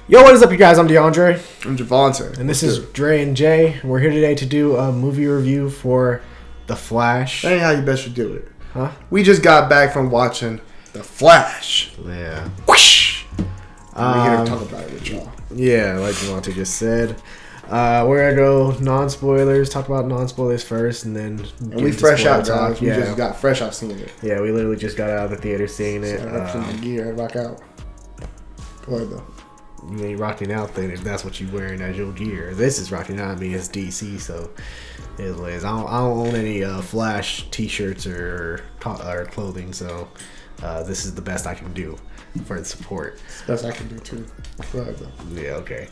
Yo, what is up, you guys? I'm DeAndre. I'm Javante. And this is Dre and Jay. We're here today to do a movie review for The Flash. That ain't how you best should do it. Huh? We just got back from watching The Flash. Yeah. Whoosh! We're here to talk about it with y'all. Yeah, like Javante just said. We're going to go non-spoilers, talk about non-spoilers first, and then... And we fresh out, guys. We just got fresh out seeing it. Yeah, we literally just got out of the theater seeing it. Represent the gear, rock out. Go ahead, though. You ain't rocking out then if that's what you're wearing as your gear. This is rocking out. I mean, it's DC, so it is what it is. I don't own any Flash t-shirts or clothing, so this is the best I can do for the support. It's the best I can do, too. Go ahead, though. Yeah, okay.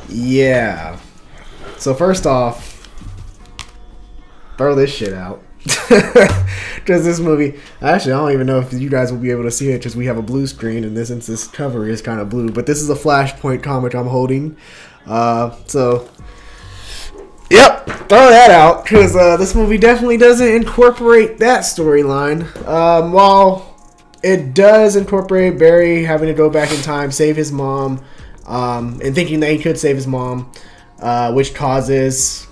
Yeah. So first off, throw this shit out. Because this movie, actually, I don't even know if you guys will be able to see it because we have a blue screen, and this cover is kind of blue. But this is a Flashpoint comic I'm holding. So, yep, throw that out because this movie definitely doesn't incorporate that storyline. While it does incorporate Barry having to go back in time, save his mom, and thinking that he could save his mom, which causes,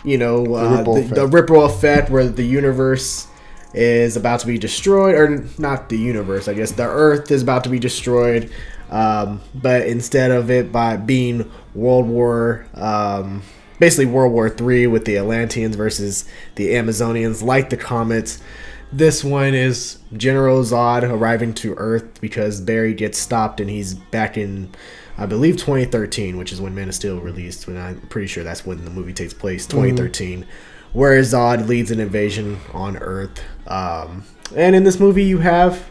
you know, the ripple effect where the universe is about to be destroyed, or not the universe, I guess the Earth is about to be destroyed, but instead of it by being basically World War III with the Atlanteans versus the Amazonians, like the comets, this one is General Zod arriving to Earth because Barry gets stopped and he's back in, I believe, 2013, which is when Man of Steel released. When I'm pretty sure that's when the movie takes place, 2013, where Zod leads an invasion on Earth. And in this movie, you have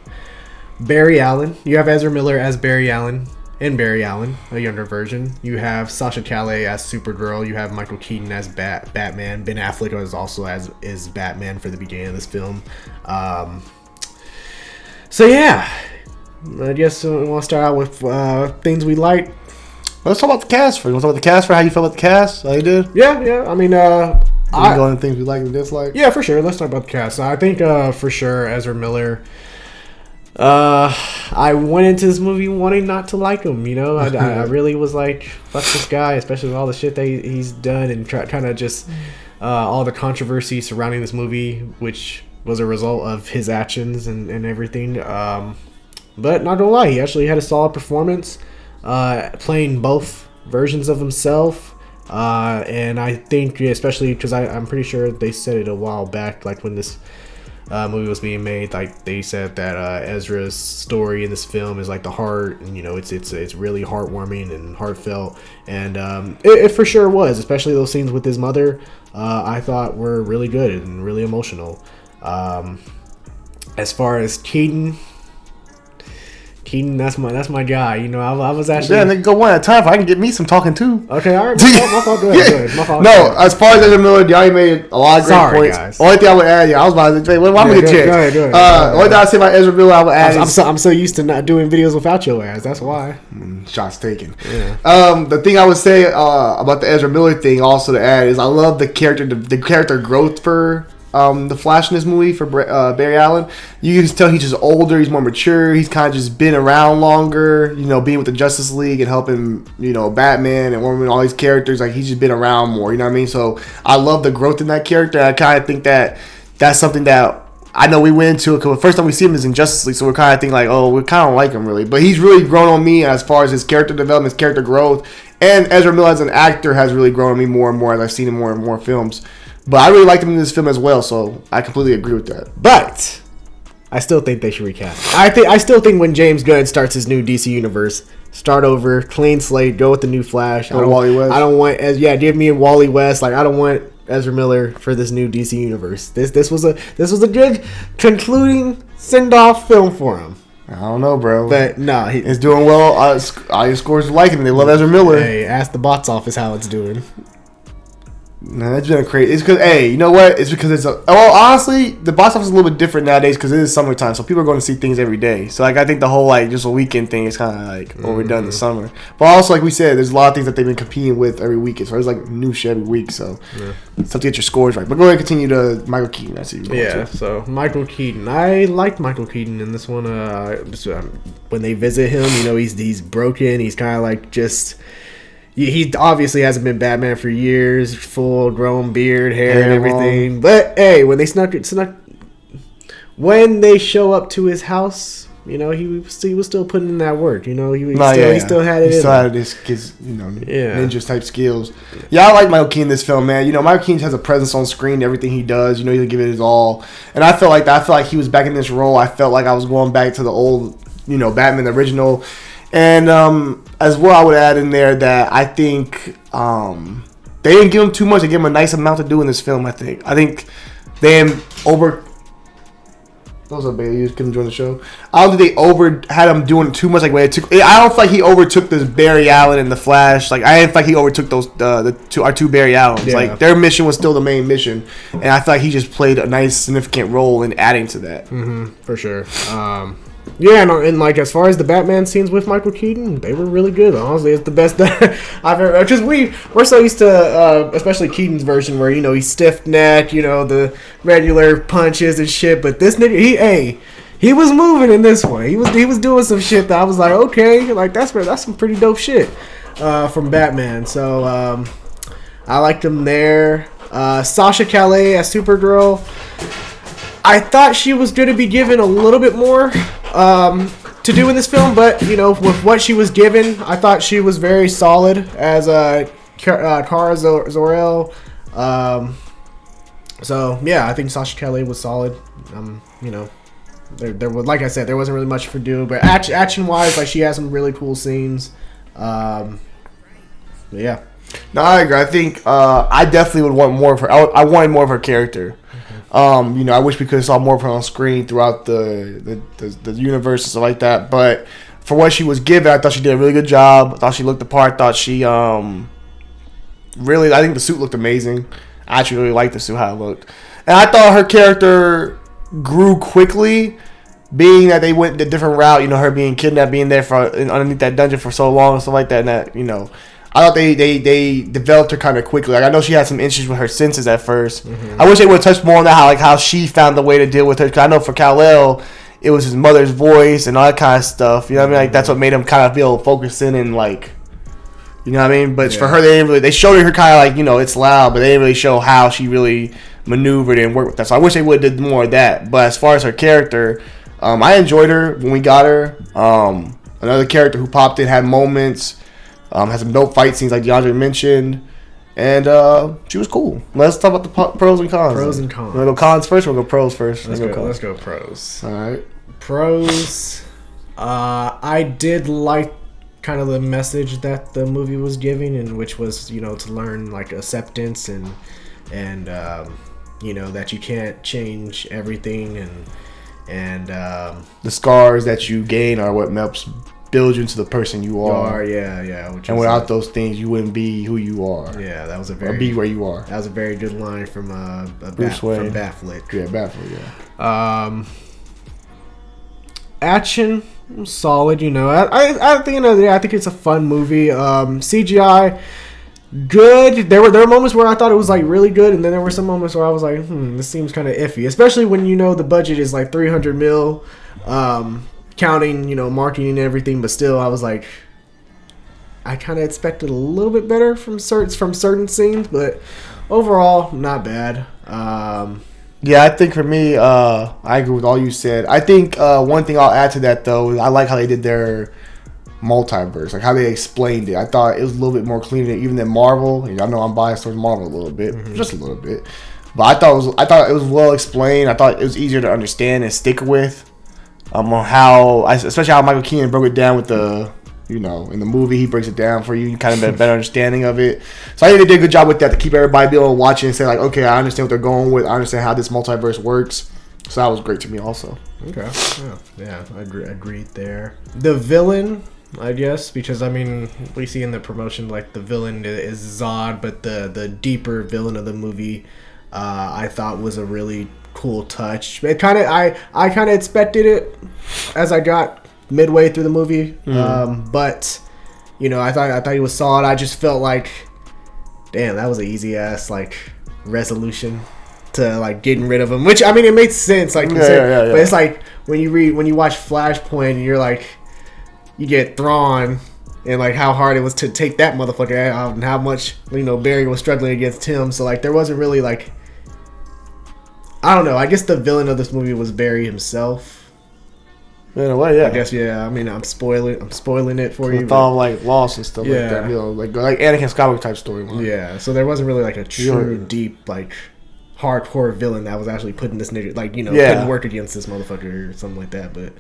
Barry Allen. You have Ezra Miller as Barry Allen, and Barry Allen, a younger version. You have Sasha Calle as Supergirl. You have Michael Keaton as Batman. Ben Affleck is also is Batman for the beginning of this film. So yeah. I guess we want to start out with things we like. Let's talk about the cast first. You want to talk about the cast for how you felt about the cast? How you did? Yeah. I mean, we go into things we like and dislike. Yeah, for sure. Let's talk about the cast. I think for sure Ezra Miller. I went into this movie wanting not to like him. You know, I really was like, fuck this guy, especially with all the shit that he's done and kind of just all the controversy surrounding this movie, which was a result of his actions and everything. But not gonna lie, he actually had a solid performance, playing both versions of himself. And I think, especially because I'm pretty sure they said it a while back, like when this movie was being made, like they said that Ezra's story in this film is like the heart, and you know, it's really heartwarming and heartfelt, and it for sure was, especially those scenes with his mother. I thought were really good and really emotional. As far as Keaton, that's my guy. You know, I was actually... Yeah, nigga, go one at a time if I can get me some talking too. Okay, all right. My fault. Go ahead. My fault. No, as far as Ezra Miller, y'all made a lot of great points. Guys. Only thing I would add, I was about to say, I'm going to get checked. Go ahead. Only thing I say about Ezra Miller, I would add I'm so used to not doing videos without your ass. That's why. Shots taken. Yeah. The thing I would say about the Ezra Miller thing also to add is I love the character growth for... the Flash in this movie for Barry Allen. You can tell he's just older, he's more mature, he's kind of just been around longer, you know, being with the Justice League and helping, you know, Batman and Woman, all these characters, like he's just been around more, you know what I mean? So I love the growth in that character. I kind of think that that's something that I know we went into it because the first time we see him is in Justice League, so we're kind of thinking like, oh, we kind of like him really, but he's really grown on me as far as his character development, his character growth, and Ezra Miller as an actor has really grown on me more and more as I've seen him more and more films. But I really liked him in this film as well, so I completely agree with that. But I still think they should recast. I still think when James Gunn starts his new DC universe, start over, clean slate, go with the new Flash. Wally West. I don't want give me a Wally West. Like I don't want Ezra Miller for this new DC universe. This was a good concluding send off film for him. I don't know, bro. But no, it's doing well. Audience scores like him. They love Ezra Miller. Hey, ask the box office how it's doing. No, that's been crazy. It's because, hey, you know what? It's because it's honestly, the box office is a little bit different nowadays because it is summertime, so people are going to see things every day. So, like, I think the whole, like, just a weekend thing is kind of, like, overdone in the summer. But also, like we said, there's a lot of things that they've been competing with every weekend. So, there's, like, new shit every week. So, it's tough to get your scores right. But go ahead and continue to Michael Keaton. I see you. Yeah, so Michael Keaton. I liked Michael Keaton in this one. When they visit him, you know, he's broken. He's kind of, like, just... He obviously hasn't been Batman for years, full grown beard, hair, and everything. But hey, when they when they show up to his house, you know, he was still putting in that work. You know, he still had it. He still had his ninja type skills. Yeah, I like Michael Keaton in this film, man. You know, Michael Keaton has a presence on screen. Everything he does, you know, he'll give it his all. And I felt like that. I felt like he was back in this role. I felt like I was going back to the old, you know, Batman, the original. And as well, I would add in there that I think they didn't give him too much. They gave him a nice amount to do in this film, I think they Those are Bailey. You couldn't join the show. I don't think they had him doing too much. Like when it took, I don't feel like he overtook this Barry Allen and the Flash. Like I didn't feel like he overtook those our two Barry Allens. Yeah. Like their mission was still the main mission, and I feel like he just played a nice significant role in adding to that. For sure. Yeah, and like as far as the Batman scenes with Michael Keaton, they were really good. Honestly, it's the best that I've ever. Because we're so used to, especially Keaton's version, where you know he's stiff necked, you know the regular punches and shit. But this nigga, he was moving in this one. He was doing some shit that I was like, okay, like that's some pretty dope shit from Batman. So I liked him there. Sasha Calais as Supergirl. I thought she was going to be given a little bit more to do in this film, but you know, with what she was given, I thought she was very solid as Kara Zor-El. So yeah, I think Sasha Calais was solid. You know, there was, like I said, there wasn't really much for do, but action wise, like she has some really cool scenes. But yeah. No, I agree. I think I definitely would want more of her. I wanted more of her character. You know, I wish we could have saw more of her on screen throughout the universe and stuff like that. But for what she was given, I thought she did a really good job. I thought she looked the part. I thought she really. I think the suit looked amazing. I actually really liked the suit, how it looked, and I thought her character grew quickly, being that they went the different route. You know, her being kidnapped, being there for underneath that dungeon for so long and stuff like that. And that, you know, I thought they developed her kind of quickly. Like I know she had some issues with her senses at first. I wish they would have touched more on that, how she found the way to deal with her. Because I know for Kal-El, it was his mother's voice and all that kind of stuff. You know what I mean? Like that's what made him kind of be able to focus in and like, you know what I mean? But for her, they showed her kind of like, you know, it's loud, but they didn't really show how she really maneuvered and worked with that. So I wish they would have did more of that. But as far as her character, I enjoyed her when we got her. Another character who popped in, had moments. Had some dope fight scenes like DeAndre mentioned. And she was cool. Let's talk about the pros and cons. Pros and cons. We'll go cons first or we'll go pros first? Let's go pros. All right. Pros. I did like kind of the message that the movie was giving, and which was, you know, to learn like acceptance and you know, that you can't change everything and the scars that you gain are what helps build you into the person you are. Yeah. And without those things, you wouldn't be who you are. Yeah, that was or be where you are. That was a very good line from Bruce Wayne. From Batflick. Yeah, Batflick. Yeah. Action, solid. You know, at the end of the day, I think it's a fun movie. CGI, good. There were moments where I thought it was like really good, and then there were some moments where I was like, this seems kind of iffy. Especially when you know the budget is like $300 million. Counting, you know, marketing and everything, but still, I was like, I kind of expected a little bit better from certain scenes, but overall, not bad. Yeah, I think for me, I agree with all you said. I think one thing I'll add to that though is I like how they did their multiverse, like how they explained it. I thought it was a little bit more clean even than Marvel. I know I'm biased towards Marvel a little bit, just a little bit, but I thought it was well explained. I thought it was easier to understand and stick with. On how, especially how Michael Keaton broke it down with the, you know, in the movie, he breaks it down for you. You kind of get a better understanding of it. So I think they did a good job with that to keep everybody be able to watch it and say like, okay, I understand what they're going with. I understand how this multiverse works. So that was great to me also. Okay. Yeah, I agreed there. The villain, I guess, because I mean, we see in the promotion like the villain is Zod, but the deeper villain of the movie, I thought was a really cool touch. It kind of I kind of expected it as I got midway through the movie, but you know, I thought he was solid. I just felt like, damn, that was an easy ass like resolution to like getting rid of him. Which I mean, it makes sense, like, yeah. But it's like when you watch Flashpoint, and you're like, you get Thrawn, and like how hard it was to take that motherfucker out, and how much, you know, Barry was struggling against him. So like there wasn't really like, I don't know. I guess the villain of this movie was Barry himself. In a way, yeah. I guess, yeah. I mean, I'm spoiling it for you. With all like loss and stuff like that, you know, like Anakin Skywalker type storyline. Yeah. So there wasn't really like a true deep like hardcore villain that was actually putting this nigga, like, you know, putting work against this motherfucker or something like that. But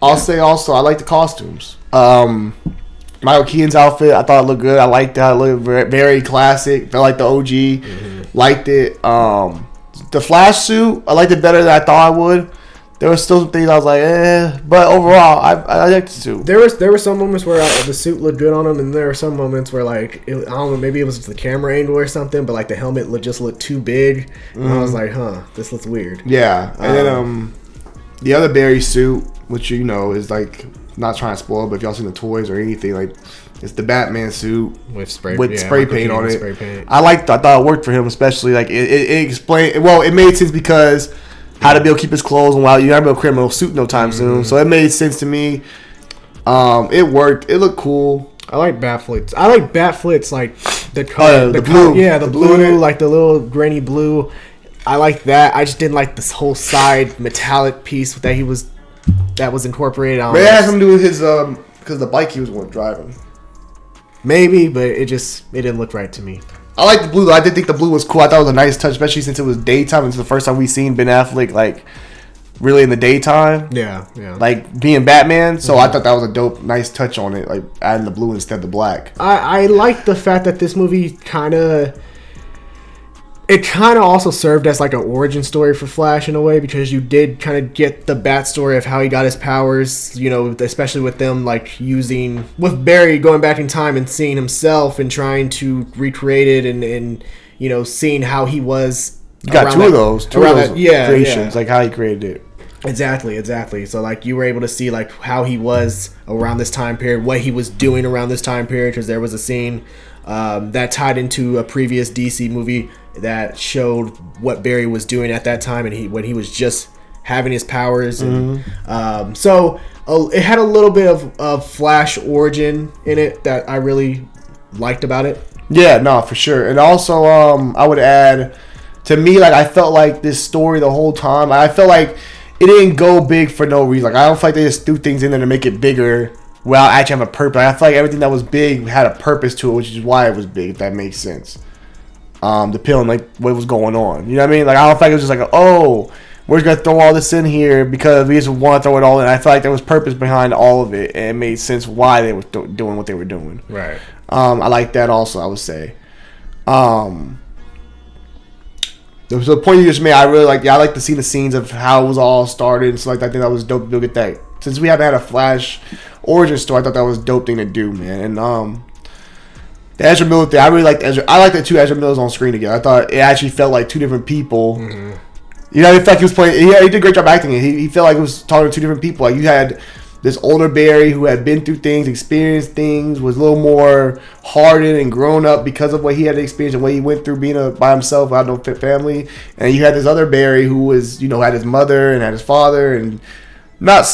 I'll say also, I like the costumes. Michael Keaton's outfit, I thought it looked good. I liked that. It looked very, very classic. Felt like the OG. Liked it. The Flash suit, I liked it better than I thought I would. There were still some things I was like, but overall, I liked the suit. There were some moments where the suit looked good on him, and there were some moments where like I don't know, maybe it was just the camera angle or something, but like the helmet just looked too big, and I was like, this looks weird. Yeah, and then the other Barry suit, which you know is like, not trying to spoil, but if y'all seen the toys or anything, like it's the Batman suit with spray paint on it. Spray paint. I thought it worked for him, especially like it explained. Well, it made sense because how to be able to keep his clothes, and while you're not gonna be able to create a suit no time soon, so it made sense to me. It worked. It looked cool. I like Batfleck's. Like the color, the blue. The blue, like the little grainy blue. I like that. I just didn't like this whole side metallic piece that was incorporated on. Maybe it has something to do with his because the bike he was driving. Maybe, but it didn't look right to me. I like the blue though. I did think the blue was cool. I thought it was a nice touch, especially since it was daytime. It's the first time we seen Ben Affleck like really in the daytime. Yeah. Like being Batman. So I thought that was a dope, nice touch on it, like adding the blue instead of the black. I like the fact that this movie kind of also served as like an origin story for Flash in a way, because you did kind of get the backstory of how he got his powers, you know, especially with them like with Barry going back in time and seeing himself and trying to recreate it, and you know, seeing how he was. You got two of those creations, like how he created it. Exactly. So like you were able to see like how he was around this time period, what he was doing around this time period, because there was a scene that tied into a previous DC movie that showed what Barry was doing at that time, and when he was just having his powers, and so it had a little bit of Flash origin in it that I really liked about it. Yeah, no, for sure. And also I would add, to me, like I felt like this story the whole time, I felt like it didn't go big for no reason. Like I don't feel like they just threw things in there to make it bigger without actually having a purpose. I feel like everything that was big had a purpose to it, which is why it was big, if that makes sense. Depending on like what was going on, you know what I mean? Like I don't feel like it was just like, we're just gonna throw all this in here because we just want to throw it all in. I feel like there was purpose behind all of it, and it made sense why they were doing what they were doing. Right. I like that also. I would say. The point you just made, I really like. Yeah, I like to see the scenes of how it was all started and stuff like that. I think that was dope to get that. Since we haven't had a Flash origin story, I thought that was a dope thing to do, man. And the Ezra Miller thing, I really liked Ezra. I like the two Ezra Millers on screen together. I thought it actually felt like two different people. Mm-hmm. You know, in fact, he was playing. He did a great job acting it. He felt like it was talking to two different people. Like you had this older Barry who had been through things, experienced things, was a little more hardened and grown up because of what he had experienced and what he went through being by himself without no family. And you had this other Barry who was, you know, had his mother and had his father, and not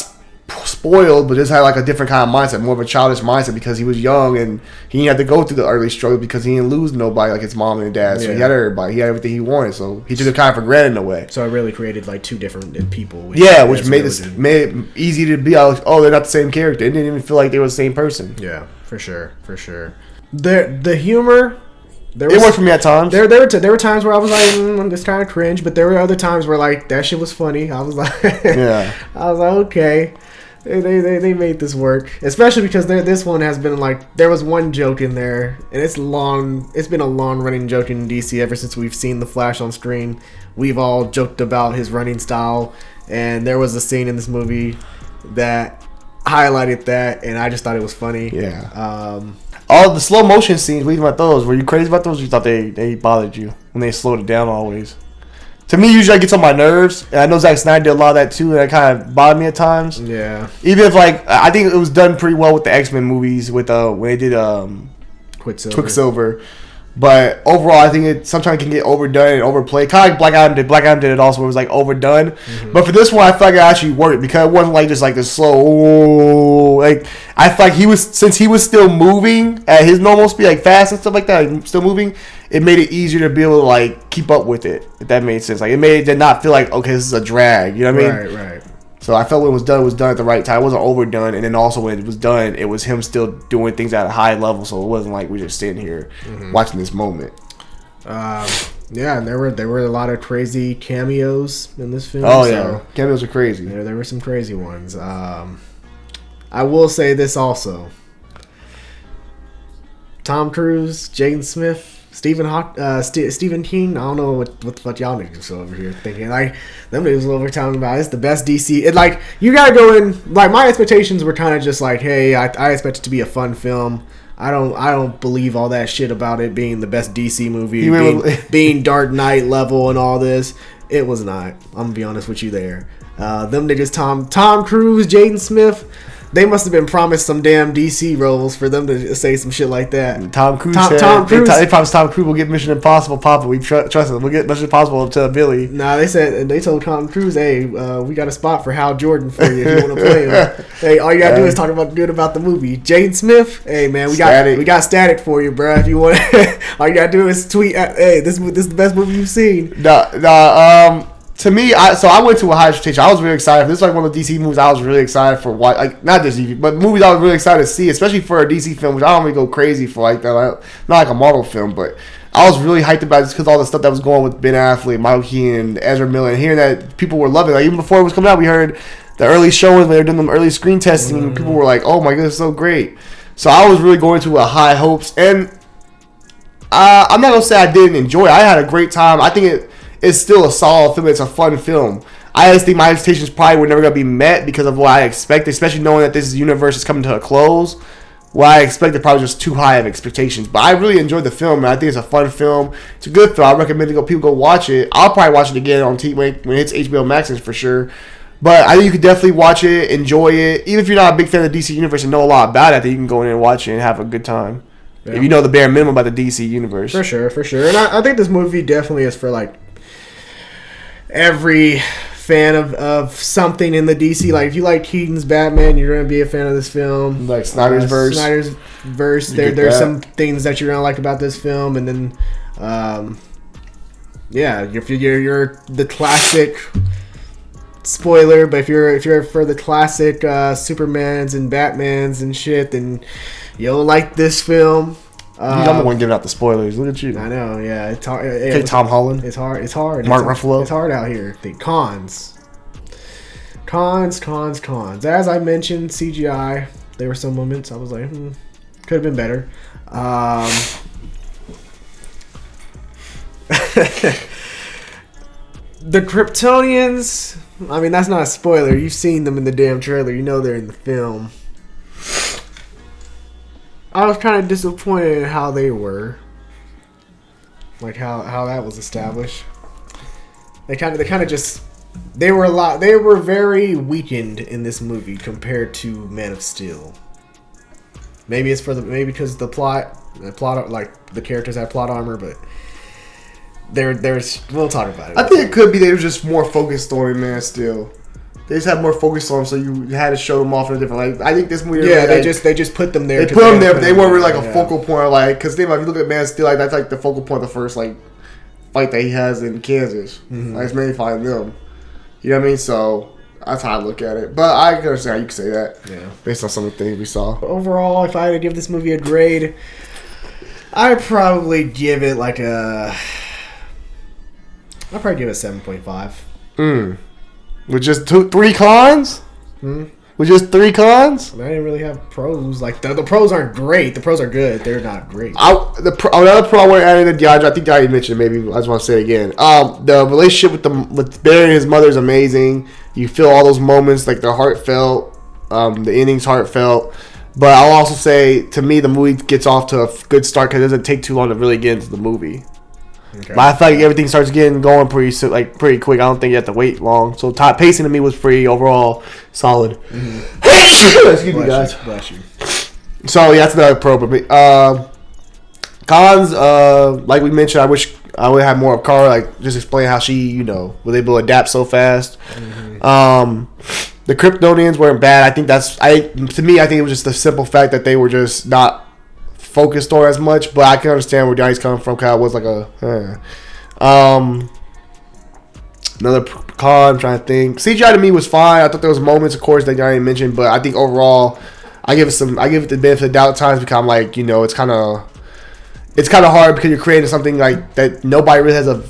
spoiled, but just had like a different kind of mindset, more of a childish mindset, because he was young and he had to go through the early struggle because he didn't lose nobody like his mom and dad. So he had everybody, he had everything he wanted. So he took it kind of for granted in a way. So it really created like two different people. Which made it easy to be like, they're not the same character. It didn't even feel like they were the same person. Yeah, for sure. The humor. It worked for me at times. There were times where I was like, this kind of cringe, but there were other times where like that shit was funny. I was like, I was like, okay. They made this work, especially because this one has been like, there was one joke in there, and it's been a long running joke in DC ever since we've seen the Flash on screen. We've all joked about his running style, and there was a scene in this movie that highlighted that, and I just thought it was funny. Yeah. All the slow motion scenes, what do you think about those? Were you crazy about those? Or you thought they bothered you when they slowed it down always? To me, usually I get on my nerves, and I know Zack Snyder did a lot of that too, and that kind of bothered me at times. Yeah. Even if I think it was done pretty well with the X-Men movies with when they did Quicksilver. But overall, I think it sometimes can get overdone and overplayed. Kind of like Black Adam did. Black Adam did it also, where it was like overdone. Mm-hmm. But for this one, I feel like it actually worked because it wasn't like just like this slow. Like I feel like since he was still moving at his normal speed, like fast and stuff like that, like still moving. It made it easier to be able to like keep up with it. If that made sense, like it did not feel like okay, this is a drag. You know what I mean? Right. So I felt when it was done at the right time. It wasn't overdone, and then also when it was done, it was him still doing things at a high level. So it wasn't like we just sitting here watching this moment. Yeah, and there were a lot of crazy cameos in this film. Oh yeah, cameos are crazy. There were some crazy ones. I will say this also: Tom Cruise, Jaden Smith. Stephen King, I don't know what y'all niggas over here thinking. Like, them niggas over talking about it's the best DC. It like you gotta go in. Like my expectations were kind of just like, hey, I expect it to be a fun film. I don't believe all that shit about it being the best DC movie, being Dark Knight level and all this. It was not. I'm gonna be honest with you there. Them niggas, Tom Cruise, Jaden Smith. They must have been promised some damn DC roles for them to say some shit like that. Tom Cruise they promised Tom Cruise will get Mission Impossible popping. We trust him. We'll get Mission Impossible to Billy. Nah, they told Tom Cruise, hey, we got a spot for Hal Jordan for you if you want to play him. Hey, all you gotta do is talk about good about the movie. Jaden Smith, hey man, we got Static for you, bro. If you want, all you gotta do is tweet, hey, this is the best movie you've seen. To me, I went to a high expectation. I was really excited. This is like one of the DC movies I was really excited for. Like not just DC, but movies I was really excited to see, especially for a DC film, which I don't really go crazy for like that. Not like a Marvel film, but I was really hyped about it just because all the stuff that was going with Ben Affleck, Michael Keaton, Ezra Miller, and hearing that people were loving it. Like even before it was coming out, we heard the early showings when they were doing them early screen testing, and people were like, "Oh my goodness, so great!" So I was really going to a high hopes, and I'm not gonna say I didn't enjoy it. I had a great time. I think it's still a solid film. It's a fun film. I just think my expectations probably were never going to be met because of what I expected, especially knowing that this universe is coming to a close. What I expected probably just too high of expectations. But I really enjoyed the film, and I think it's a fun film. It's a good film. I recommend people go watch it. I'll probably watch it again on when it hits HBO Max for sure. But I think you could definitely watch it, enjoy it. Even if you're not a big fan of the DC Universe and know a lot about it, I think you can go in and watch it and have a good time. Yeah. If you know the bare minimum about the DC Universe. For sure. And I think this movie definitely is for like every fan of something in the DC. Like if you like Keaton's Batman, you're gonna be a fan of this film. Like Snyder's verse. There's some things that you're gonna like about this film, and then if you're the classic spoiler, but if you're for the classic Supermans and Batmans and shit, then you'll like this film. I'm the one giving out the spoilers. Look at you. I know, yeah. It's hard. Okay, Tom Holland. It's hard. Mark Ruffalo. It's hard out here. The cons. As I mentioned, CGI. There were some moments I was like, could have been better. The Kryptonians. I mean, that's not a spoiler. You've seen them in the damn trailer. You know they're in the film. I was kind of disappointed in how they were, like how that was established. They were very weakened in this movie compared to Man of Steel. Maybe because the plot like the characters have plot armor, but we'll talk about it. I think it could be they were just more focused on Man of Steel. They just had more focus on them, so you had to show them off in a different. Like I think this movie. Yeah, they just put them there. They put them there, but they weren't really like a focal point. Like because if you look at Man of Steel, like that's like the focal point of the first like fight that he has in Kansas. Mm-hmm. Like it's mainly fighting them. You know what I mean? So that's how I look at it. But I can understand how you can say that. Yeah. Based on some of the things we saw. Overall, if I had to give this movie a grade, I'd probably give it like I'd probably give it 7.5. With just 3 cons? With just 3 cons? I didn't really have pros. Like the pros aren't great. The pros are good. They're not great. Another pro I want to add in the DeAndre. I think Diane mentioned it. Maybe I just want to say it again. The relationship with Barry and his mother is amazing. You feel all those moments like they're heartfelt. The ending's heartfelt. But I'll also say, to me, the movie gets off to a good start because it doesn't take too long to really get into the movie. Okay. But I feel like everything starts getting going pretty quick. I don't think you have to wait long. So pacing to me was pretty overall solid. Mm-hmm. Excuse me, guys. Bless you. So yeah, that's another pro. But cons, like we mentioned, I wish I would have more of Kara. Like just explain how she, was able to adapt so fast. Mm-hmm. The Kryptonians weren't bad. I think to me, I think it was just the simple fact that they were just not focused on as much. But I can understand where Johnny's coming from. Cause it was like another con. I'm trying to think. CGI to me was fine. I thought there was moments, of course, that Johnny mentioned, but I think overall, I give it the benefit of the doubt at times because I'm like, it's kind of hard because you're creating something like that. Nobody really has a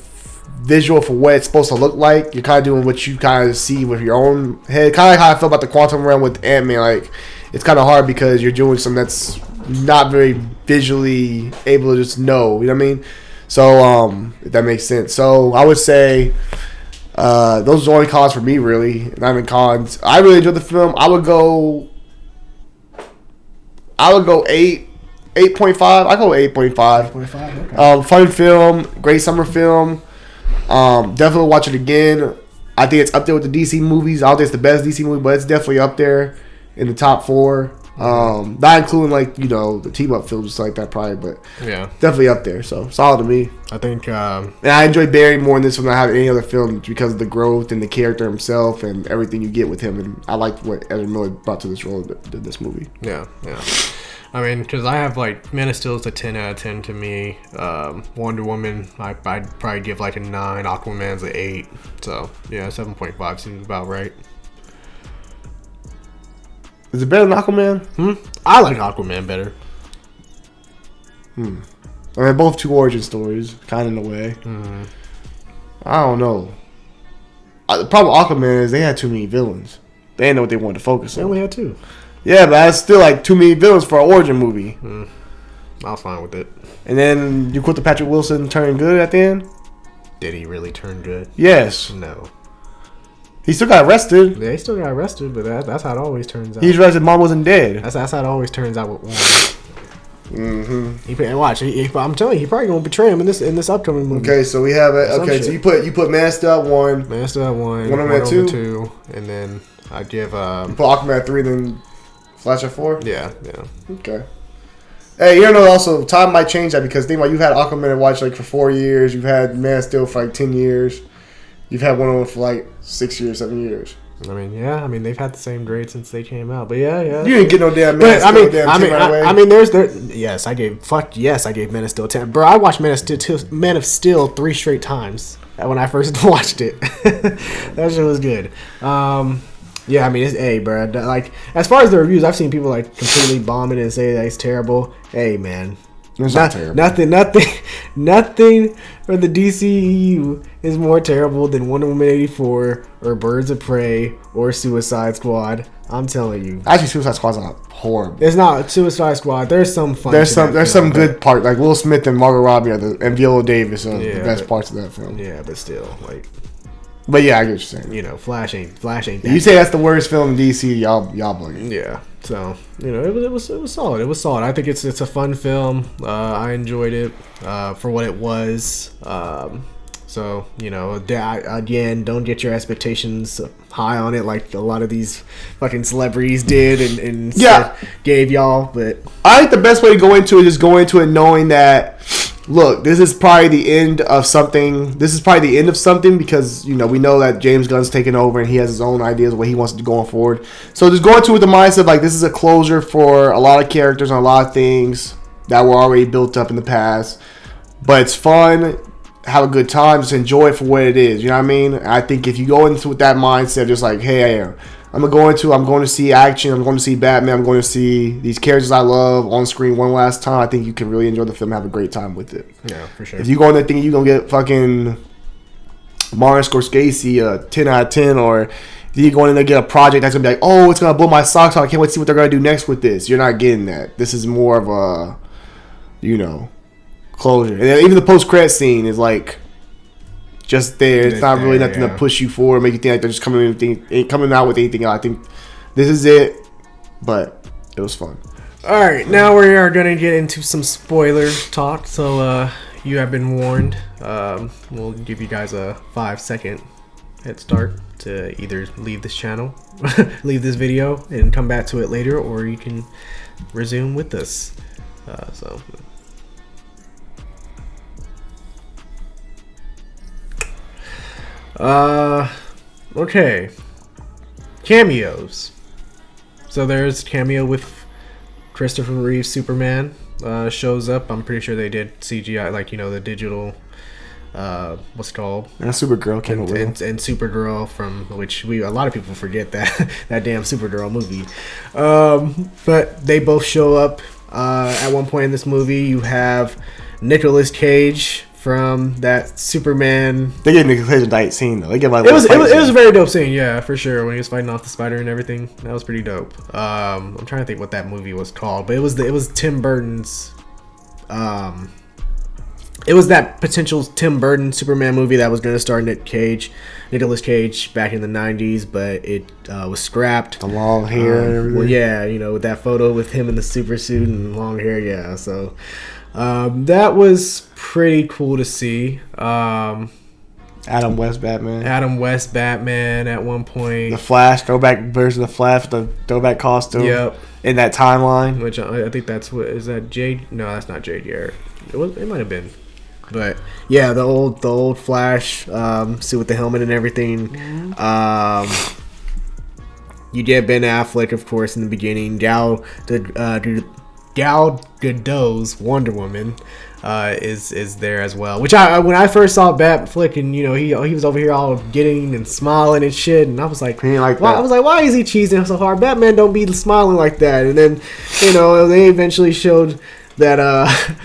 visual for what it's supposed to look like. You're kind of doing what you kind of see with your own head. Kind of like how I feel about the quantum realm with Ant-Man. Like, it's kind of hard because you're doing something that's not very visually able to just know. You know what I mean? So, if that makes sense. So, I would say those are the only cons for me, really. Not even cons. I really enjoyed the film. I would go 8. 8.5. I go 8.5. 8.5. Okay. Fun film, great summer film. Definitely watch it again. I think it's up there with the DC movies. I don't think it's the best DC movie, but it's definitely up there in the top 4. Not including the team up films just like that probably, but yeah, definitely up there. So solid to me. I think, and I enjoy Barry more in this one than I have any other film because of the growth and the character himself and everything you get with him. And I liked what Ezra Miller brought to this role in this movie. Yeah. I mean, because I have Man of Steel is a 10 out of 10 to me. Wonder Woman, I'd probably give a 9. Aquaman's an 8. So yeah, 7.5 seems about right. Is it better than Aquaman? I like Aquaman better. I mean, both 2 origin stories, kind of in a way. Mm-hmm. I don't know. The problem with Aquaman is they had too many villains. They didn't know what they wanted to focus on. They only had 2. Yeah, but that's still too many villains for an origin movie. I was fine with it. And then you quote the Patrick Wilson turning good at the end? Did he really turn good? Yes. No. He still got arrested. Yeah, he still got arrested, but that's how it always turns out. He's arrested. Mom wasn't dead. That's how it always turns out with one. Mm-hmm. Watch. I'm telling you, he probably gonna betray him in this upcoming movie. Okay, so we have it. Okay, so you put Man of Steel at 1. Man of Steel at 1. Wonder Woman at 2, and then I give you put Aquaman at 3, then Flash at 4? Yeah. Okay. Hey, also, time might change that because think about you've had Aquaman to watch for 4 years. You've had Man of Steel for 10 years. You've had Wonder Woman for 6 years, 7 years. I mean, yeah. I mean, they've had the same grade since they came out. But yeah. You didn't get no damn Man of Steel right away. Yes, I gave Man of Steel 10. Bro, I watched Man of Steel 3 straight times when I first watched it. That shit was good. Yeah, I mean, it's A, bro. As far as the reviews, I've seen people completely bomb it and say that it's terrible. Hey, man. It's not terrible. Nothing for the DCEU is more terrible than Wonder Woman 84 or Birds of Prey or Suicide Squad. I'm telling you. Actually, Suicide Squad's not horrible. It's not Suicide Squad. There's some fun. There's some good part. Will Smith and Margot Robbie and Viola Davis are the best parts of that film. Yeah, but still, But yeah, I get what you're saying. Flash ain't. You say that's the worst film in DC, y'all bugging. Yeah. So it was solid. It was solid. I think it's a fun film. I enjoyed it for what it was. So again, don't get your expectations high on it like a lot of these fucking celebrities did and gave y'all. But I think the best way to go into it is go into it knowing that. Look, this is probably the end of something. Because, we know that James Gunn's taking over and he has his own ideas of what he wants to do going forward. So just go into it with the mindset of this is a closure for a lot of characters and a lot of things that were already built up in the past. But it's fun. Have a good time. Just enjoy it for what it is. You know what I mean? I think if you go into with that mindset, just hey, I'm going to see action. I'm going to see Batman. I'm going to see these characters I love on screen one last time. I think you can really enjoy the film and have a great time with it. Yeah, for sure. If you go in there thinking you're going to get fucking Martin Scorsese a 10 out of 10, or if you go in there and get a project that's going to be it's going to blow my socks off. I can't wait to see what they're going to do next with this. You're not getting that. This is more of a, closure. And even the post-credit scene is just there. It's not really nothing to push you forward, make you think they're just coming out with anything else. I think this is it. but it was fun. All right, now we are going to get into some spoiler talk. So you have been warned. We'll give you guys a 5-second head start to either leave this channel, leave this video, and come back to it later, or you can resume with us. Okay. Cameos. So there's cameo with Christopher Reeve's Superman shows up. I'm pretty sure they did CGI, like, you know, the digital what's it called? And Supergirl came and, and Supergirl, from which a lot of people forget that that damn Supergirl movie. But they both show up at one point in this movie. You have Nicolas Cage from that Superman. They gave Nicolas Cage a night scene though. They gave it was a very dope scene, yeah, for sure. When he was fighting off the spider and everything, that was pretty dope. I'm trying to think what that movie was called, but it was Tim Burton's. It was that potential Tim Burton Superman movie that was going to star Nicolas Cage back in the 90s, but it was scrapped. The long hair and everything. Well, yeah, you know, with that photo with him in the super suit and long hair, yeah. So that was pretty cool to see. Adam West Batman at one point. The Flash, throwback version of the Flash, the throwback costume. Yep. In that timeline. Which I think that's what is that Jade? No, that's not Jade Garrett. It might have been. But yeah, the old Flash suit with the helmet and everything. You get Ben Affleck, of course, in the beginning. Gal Gadot's Wonder Woman is there as well. Which when I first saw Batfleck, and you know he was over here all getting and smiling and shit, and I was like, why is he cheesing so hard? Batman don't be smiling like that. And then you know they eventually showed that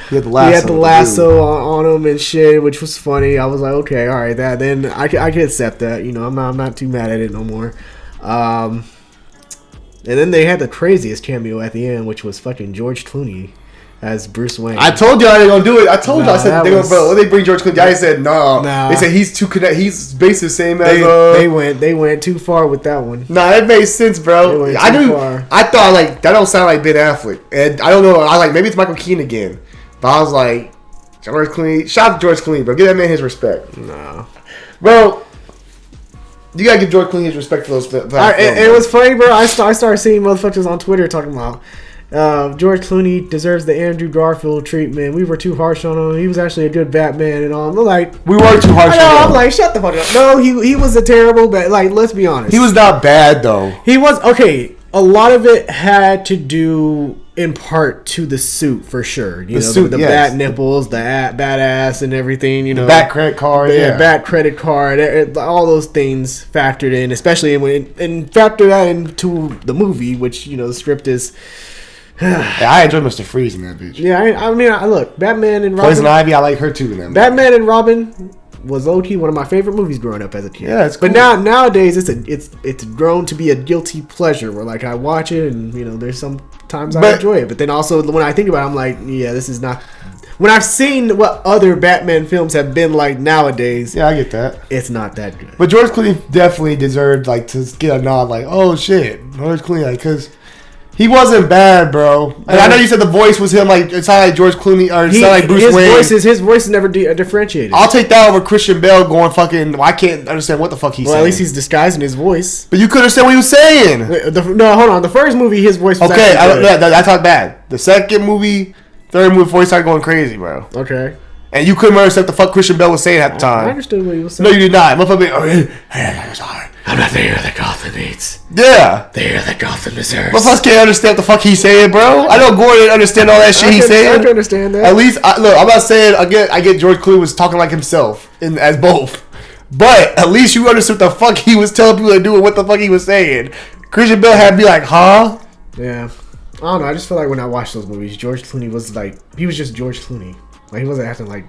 he had the lasso on him and shit, which was funny. I was like, okay, all right, that then I can accept that. You know, I'm not too mad at it no more. And then they had the craziest cameo at the end, which was fucking George Clooney as Bruce Wayne. I told you they gonna do it. I told you. I said when they bring George Clooney, I said no. Nah. They said he's too connected. He's basically the same as. They went too far with that one. Nah, that made sense, bro. I knew. I thought like that don't sound like Ben Affleck, and I don't know. I like maybe it's Michael Keaton again, but I was like George Clooney. Shout out to George Clooney, bro. Give that man his respect. Nah, bro. You gotta give George Clooney his respect for those films. It was funny, bro. I started seeing motherfuckers on Twitter talking about. George Clooney deserves the Andrew Garfield treatment. We were too harsh on him. He was actually a good Batman and all. I'm like, we were too harsh on him. I'm like, shut the fuck up. No, he was a terrible Bat. Like, let's be honest. He was not bad though. He was okay. A lot of it had to do in part to the suit for sure. You know, the bat nipples, the bat ass, and everything. You know, the bat credit card. Bat credit card. All those things factored in, especially and factor that into the movie, which you know the script is. I enjoy Mr. Freeze in that bitch. Yeah, I mean, look, Batman and Robin. Poison Ivy, I like her too in that movie. Batman and Robin was low-key one of my favorite movies growing up as a kid. Yeah, it's cool. But nowadays it's grown to be a guilty pleasure where like I watch it and you know there's some times I enjoy it, but then also when I think about it, I'm like, yeah, this is not. When I've seen what other Batman films have been like nowadays, yeah, I get that. It's not that good. But George Clooney definitely deserved like to get a nod, like, oh shit, George Clooney, like, because. He wasn't bad, bro. And I know you said the voice was him, like it sounded like George Clooney or it sounded like Bruce Wayne. His voice is never differentiated. I'll take that over Christian Bale going fucking. I can't understand what the fuck he's saying. Well, at least he's disguising his voice. But you could understand what he was saying. No, hold on. The first movie, his voice was okay. That's not bad. The second movie, third movie, before he started going crazy, bro. Okay. And you couldn't understand what the fuck Christian Bale was saying at the time. I understood what he was saying. No, you did not. Motherfucker, sorry. I'm not the hero that Gotham needs. Yeah. The hero that Gotham deserves. Motherfuckers can't understand what the fuck he's saying, bro. I know Gordon didn't understand all that shit he's saying. I can understand that. At least, look, I'm not saying, I get George Clooney was talking like himself as both. But at least you understood what the fuck he was telling people to do and what the fuck he was saying. Christian Bale had to be like, huh? Yeah. I don't know. I just feel like when I watched those movies, George Clooney was like, he was just George Clooney. Like, he wasn't acting like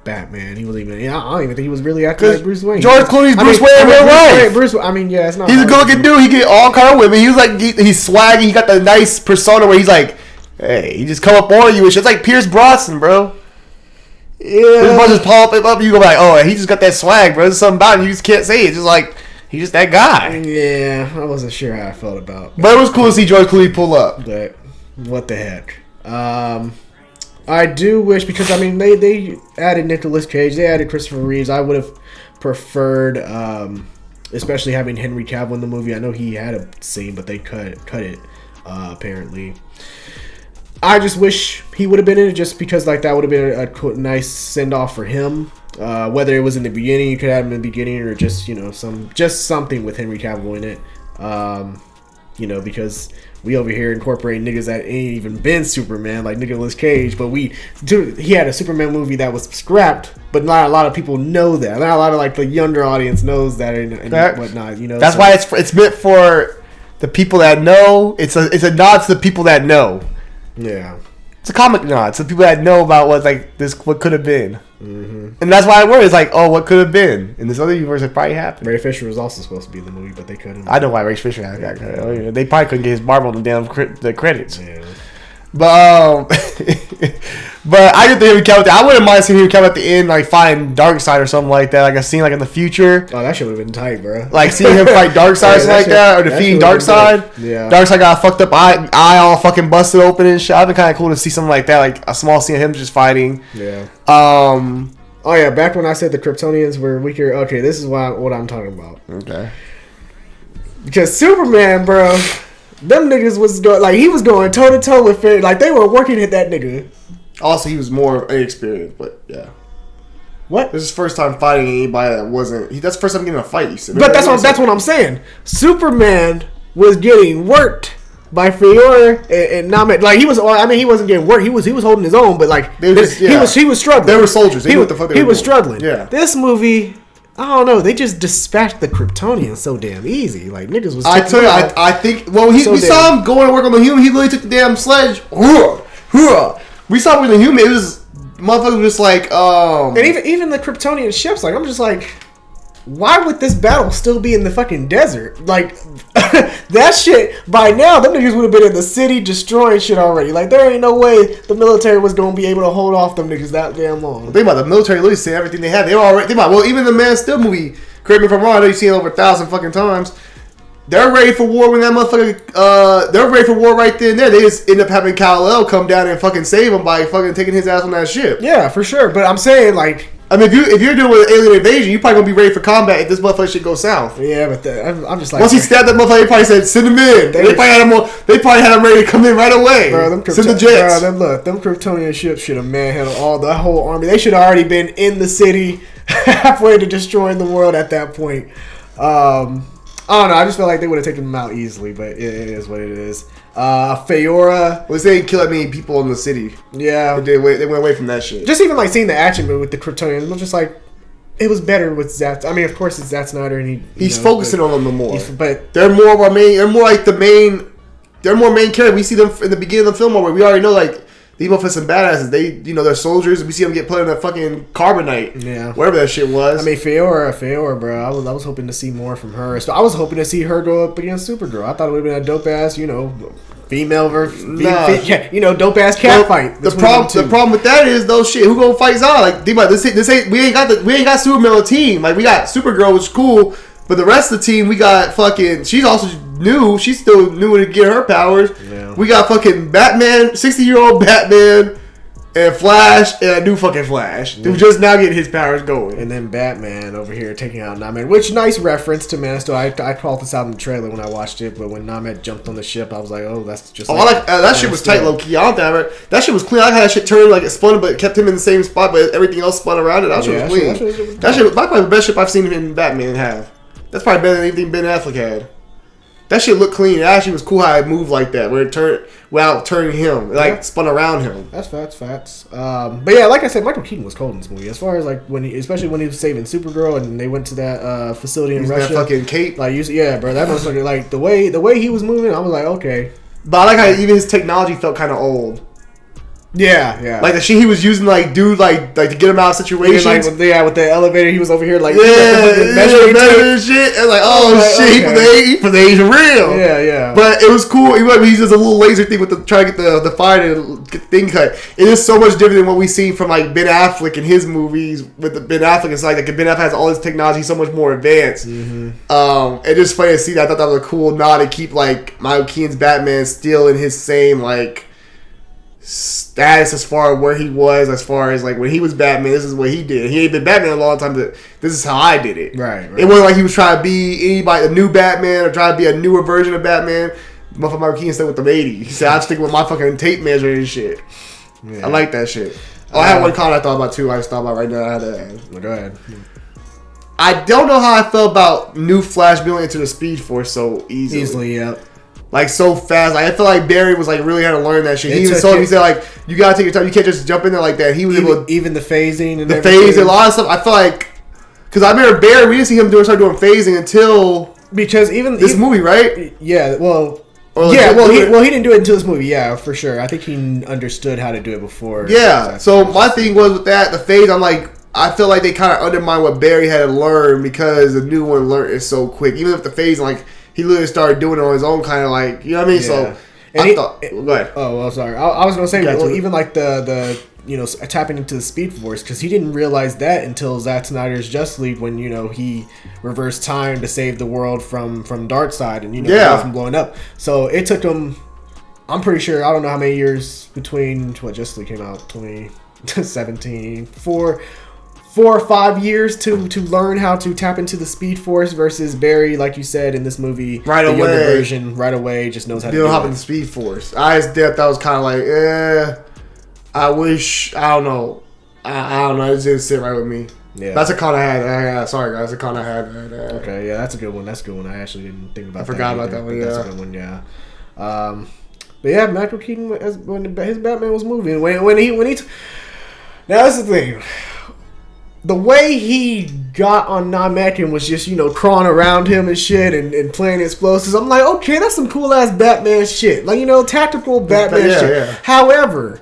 Batman. He wasn't even. I don't even think he was really acting like Bruce Wayne. George Clooney's Bruce Wayne in real life. I mean, yeah, it's not. He's a good-looking dude. He get all kind of women. He was like, he's swaggy. He got the nice persona where he's like, hey, he just come up on you and shit. It's like Pierce Brosnan, bro. Yeah. His just pop up. You go like, oh, he just got that swag, bro. There's something about him. You just can't say it. Just like He's just that guy. Yeah, I wasn't sure how I felt about. But it was cool to see George Clooney pull up. But what the heck? I do wish, because I mean they added Nicolas Cage, they added Christopher Reeves. I would have preferred, especially having Henry Cavill in the movie. I know he had a scene, but they cut it apparently. I just wish he would have been in it, just because like that would have been a nice send off for him. Whether it was in the beginning, you could have him in the beginning, or just something with Henry Cavill in it. Because we over here incorporate niggas that ain't even been Superman, like Nicolas Cage. But he had a Superman movie that was scrapped, but not a lot of people know that. Not a lot of like the younger audience knows that and whatnot. That's why it's meant for the people that know. It's a nod to the people that know. Yeah, it's a comic nod to the people that know about what could have been. Mm-hmm. And that's why it works. It's like, oh, what could have been in this other universe? It probably happened. Ray Fisher was also supposed to be in the movie, but they couldn't. I know why Ray Fisher got credit. They probably couldn't get his Marvel on the damn the credits. Yeah. But I get the Henry Cavill. I wouldn't mind seeing Henry Cavill at the end, like fighting Darkseid or something like that. Like a scene like in the future. Oh, that shit would have been tight, bro. Like seeing him fight Darkseid or something like that, or defeating Darkseid. Yeah. Darkseid got a fucked up eye all fucking busted open and shit. I'd be kind of cool to see something like that, like a small scene of him just fighting. Yeah. Oh yeah, back when I said the Kryptonians were weaker. Okay, this is what I'm talking about. Okay. Because Superman, bro, them niggas was going like he was going toe to toe with it. Like they were working at that nigga. Also, he was more inexperienced, but yeah. What? This is his first time fighting anybody that wasn't. That's the first time getting a fight. You said. But that's what I'm saying. Superman was getting worked by Fiora and Namek. Like he was. I mean, he wasn't getting worked. He was holding his own. But like he was struggling. They were soldiers. He was struggling. Yeah. This movie, I don't know. They just dispatched the Kryptonians so damn easy. Like niggas was. I tell you, I think. Well, we saw him going to work on the human. He literally took the damn sledge. We saw him with the human. It was motherfucker was just like. And even the Kryptonian ships. Like I'm just like. Why would this battle still be in the fucking desert? Like, that shit, by now, them niggas would have been in the city destroying shit already. Like, there ain't no way the military was going to be able to hold off them niggas that damn long. Think about the military literally saying everything they had. They were already, even the Man of Steel movie, correct me if I'm wrong, I know you've seen it over 1,000 fucking times. They're ready for war when that motherfucker, they're ready for war right then and there. They just end up having Kal-El come down and fucking save him by fucking taking his ass on that ship. Yeah, for sure. But I'm saying, like... I mean, if you're doing an alien invasion, you're probably gonna be ready for combat if this motherfucker shit goes south. Yeah, but I'm just like once he stabbed that motherfucker, he probably said, "Send him in." They probably had him ready to come in right away. Bro, send the jets. Bro, them Kryptonian ships should have manhandled the whole army. They should have already been in the city, halfway to destroying the world at that point. I don't know. I just felt like they would have taken them out easily, but it is what it is. Feora. Well, they didn't kill that many people in the city. Yeah. They went away from that shit. Just even like seeing the action with the Kryptonians, it was just like, it was better with Zack. I mean, of course, it's Zack Snyder, and he's focusing on them more. But they're more of our main. They're more like the main. They're more main character. We see them in the beginning of the film where we already know like these motherfuckers some badasses. They they're soldiers. We see them get put in that fucking carbonite. Yeah. Whatever that shit was. I mean, Feora, bro. I was hoping to see more from her. So I was hoping to see her go up against Supergirl. I thought it would have been a dope ass, female versus dope ass cat fight. The problem with that is though, shit. Who gonna fight Zod? Like, this ain't we ain't got Superman on the team. Like, we got Supergirl, which is cool, but the rest of the team, we got fucking. She's also new. She's still new to get her powers. Yeah. We got fucking Batman, 60-year-old Batman, and Flash, and a new fucking Flash, who just now getting his powers going. And then Batman over here taking out Namek, which nice reference to Man of Steel. I called this out in the trailer when I watched it, but when Namek jumped on the ship, I was like, oh, that's just. That shit was tight, low key. I don't think that shit was clean. I like how that shit turned like it spun, but it kept him in the same spot, but everything else spun around it. That shit was clean. That shit was probably the best ship I've seen him in Batman have. That's probably better than anything Ben Affleck had. That shit looked clean. It actually was cool how it moved like that, where it turned without turning him, spun around him. That's facts. But yeah, like I said, Michael Keaton was cold in this movie. As far as like especially when he was saving Supergirl and they went to that facility in Russia. That fucking cape. Like, bro, that motherfucker. Like the way he was moving, I was like, okay. But I like how even his technology felt kind of old. Yeah. Like the shit he was using, like dude, like to get him out of situations. Like with the elevator, he was over here like measuring shit. And like, shit, okay. he put the age real. Yeah. But it was cool. He does a little laser thing with trying to get the fire to get the thing cut. It is so much different than what we seen from like Ben Affleck in his movies. With the Ben Affleck, it's like Ben Affleck has all his technology so much more advanced. It's just funny to see that. I thought that was a cool nod to keep like Michael Keaton's Batman still in his same like status as far as where he was, as far as like when he was Batman, this is what he did. He ain't been Batman in a long time, but this is how I did it. Right. It wasn't like he was trying to be anybody, a new Batman, or trying to be a newer version of Batman. Motherfucker Michael Keaton stayed with them 80. He said, I'm sticking with my fucking tape measure and shit. Yeah. I like that shit. I had one comment I thought about too. I just thought about right now. I had to well, go ahead. I don't know how I felt about new Flash building into the Speed Force so easily. Yeah. Like so fast. Like, I feel like Barry was like really had to learn that shit. He even told me, he said like, you gotta take your time. You can't just jump in there like that. He was able to, even the phasing and the phase, a lot of stuff. I feel like, because I remember Barry, we didn't see him start doing phasing until because even this movie, right? Yeah. Well. Like he didn't do it until this movie. Yeah, for sure. I think he understood how to do it before. Yeah. So my thing was with that the phase. I'm like, I feel like they kind of undermined what Barry had to learn because the new one learned it so quick. Even if the phase like. He literally started doing it on his own, kind of like, you know what I mean? Yeah. So, and go ahead. Oh, well, sorry. I was going to say, even like the tapping into the Speed Force, because he didn't realize that until Zack Snyder's Justice League when, he reversed time to save the world from Darkseid and, from blowing up. So, it took him, I'm pretty sure, I don't know how many years between what Justice League came out, 2017, 4 or 5 years to learn how to tap into the Speed Force versus Barry, like you said in this movie, right away. Younger version, right away, just knows how to do it. Hop in the Speed Force. I just thought that was kind of like, I wish, I don't know. I don't know. It just didn't sit right with me. Yeah, that's a con I had. Sorry, guys, a con I had. Okay, yeah, that's a good one. I actually didn't think about. I forgot about that one. Yeah, that's a good one. Yeah. But yeah, Michael Keaton, when his Batman was moving, when he now that's the thing. The way he got on non-Mannequin was just, crawling around him and shit and playing explosives. I'm like, okay, that's some cool-ass Batman shit. Like, tactical Batman shit. Yeah. However,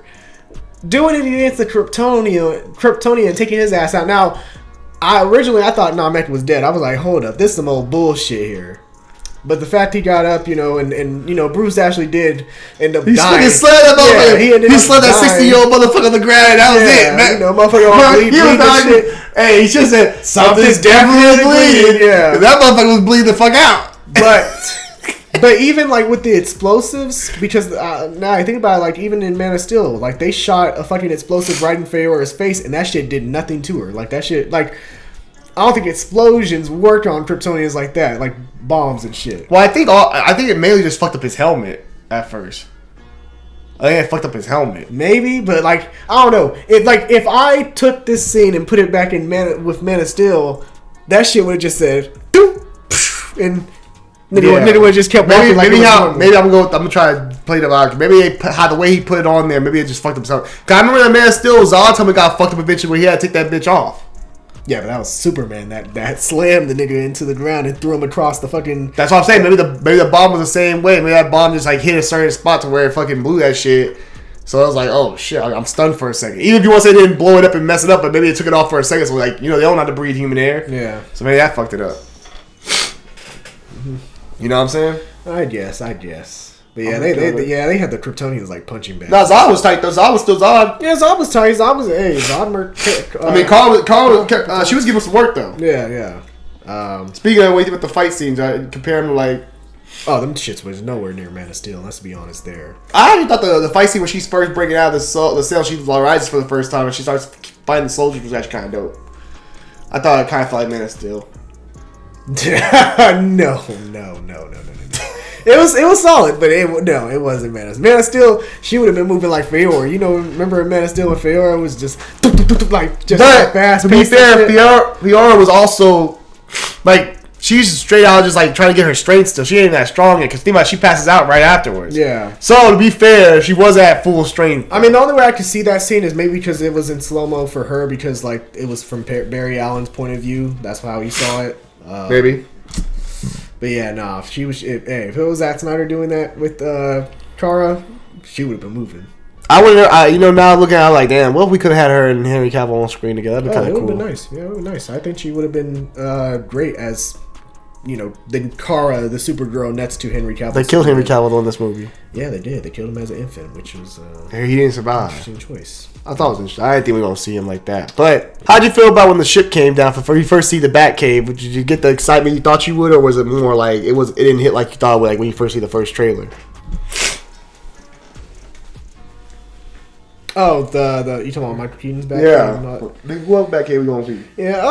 doing it against the Kryptonian and taking his ass out. Now, I thought non-Mannequin was dead. I was like, hold up, this is some old bullshit here. But the fact he got up, and Bruce actually did end up dying. He fucking slammed that motherfucker. He slammed that 60-year-old motherfucker on the ground. That was it. Motherfucker all bleeding shit. Hey, he should have said, something's definitely bleeding. Yeah. That motherfucker was bleeding the fuck out. But even, like, with the explosives, because now I think about it, like, even in Man of Steel, like, they shot a fucking explosive right in Feora's face, and that shit did nothing to her. Like, that shit, like... I don't think explosions work on Kryptonians like that, like bombs and shit. Well, I think it mainly just fucked up his helmet at first. I think it fucked up his helmet. Maybe, but like I don't know. If I took this scene and put it back in Man of Steel, that shit would have just said, and nigga would have just kept walking like maybe I'm gonna try to play the out. Maybe how the way he put it on there, maybe it just fucked himself. Cause I remember that Man of Steel, Zod told me got fucked up eventually where he had to take that bitch off. Yeah, but that was Superman that slammed the nigga into the ground and threw him across the fucking... That's what I'm saying. Maybe the bomb was the same way. Maybe that bomb just like hit a certain spot to where it fucking blew that shit. So I was like, oh shit, I'm stunned for a second. Even if you want to say they didn't blow it up and mess it up, but maybe it took it off for a second. So like, they don't have to breathe human air. Yeah. So maybe that fucked it up. You know what I'm saying? I guess. But yeah, they had the Kryptonians like punching back. No, Zod was tight though. Zod was still Zod. Yeah, Zod was tight. Zod murked. I mean, Carl, she was giving some work though. Yeah. Speaking of with the fight scenes, comparing them like, them shits was nowhere near Man of Steel. Let's be honest there. I actually thought the fight scene when she's first breaking out of the cell, she rises for the first time and she starts fighting the soldiers was actually kind of dope. I thought it kind of felt like Man of Steel. No. It was solid, but it wasn't Man of Steel. Man of Steel, she would have been moving like Feora. Remember in Man of Steel when Feora was just fast. To be fair, Feora was also like she's straight out just like trying to get her strength still. She ain't that strong yet because think about it, she passes out right afterwards. Yeah. So to be fair, she was at full strength. I mean, the only way I could see that scene is maybe because it was in slow mo for her because like it was from Barry Allen's point of view. That's how he saw it. Maybe. But yeah, nah. If it was Zack Snyder doing that with Kara, she would have been moving. I would, you know, now looking at it like, damn, what if we could have had her and Henry Cavill on screen together? That'd be kind of cool. It would have been nice. Yeah, it would have been nice. I think she would have been great as, you know, the Kara, the Supergirl, next to Henry Cavill. They killed Henry Cavill in this movie. Yeah, they did. They killed him as an infant, which was he didn't survive. Interesting choice. I thought it was interesting. I didn't think we were gonna see him like that. But how'd you feel about when the ship came down for you first see the Batcave? Did you get the excitement you thought you would, or was it more like it didn't hit like you thought it would, like when you first see the first trailer? Oh, the you talking about Michael Keaton's Batcave? Yeah. What Batcave we gonna see? Yeah.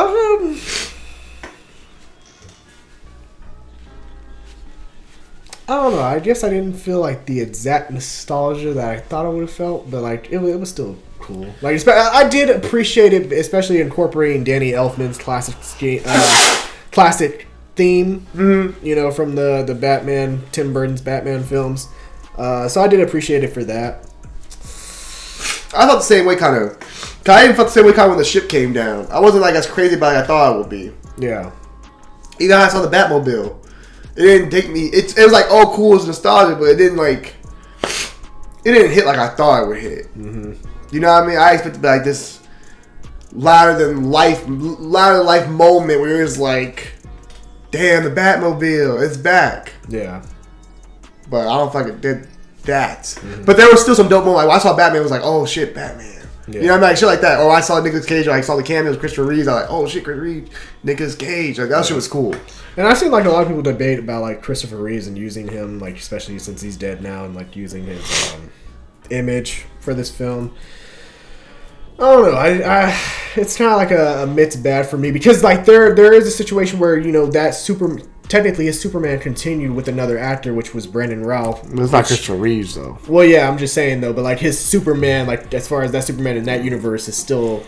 I don't know. I guess I didn't feel like the exact nostalgia that I thought I would have felt, but like it was still cool. Like I did appreciate it, especially incorporating Danny Elfman's classic theme. Mm-hmm. You know, from the Batman, Tim Burton's Batman films. So I did appreciate it for that. I felt the same way, kind of. I even felt the same way, kind of, when the ship came down. I wasn't like as crazy about it as I thought I would be. Yeah. Even when I saw the Batmobile, it didn't take me. It was like, oh, cool, it's nostalgia, but it didn't hit like I thought it would hit. Mm-hmm. You know what I mean? I expected to be like this louder than life moment where it was like, damn, the Batmobile, it's back. Yeah. But I don't think it did that. Mm-hmm. But there was still some dope moments. Like when I saw Batman, it was like, oh shit, Batman. Yeah. You know what I mean? Like shit like that. Or I saw Nicolas Cage, or I saw the cameos of Christopher Reeves. I was like, oh shit, Nicolas Cage. Like that shit was cool. And I've seen like a lot of people debate about like Christopher Reeves and using him, like especially since he's dead now, and like using his image for this film. I don't know. I it's kind of like a mixed bad for me, because like there is a situation where, you know, that technically his Superman continued with another actor, which was Brandon Routh. It's not Christopher Reeves though. Well, yeah, I'm just saying though, but like his Superman, like as far as that Superman in that universe is still.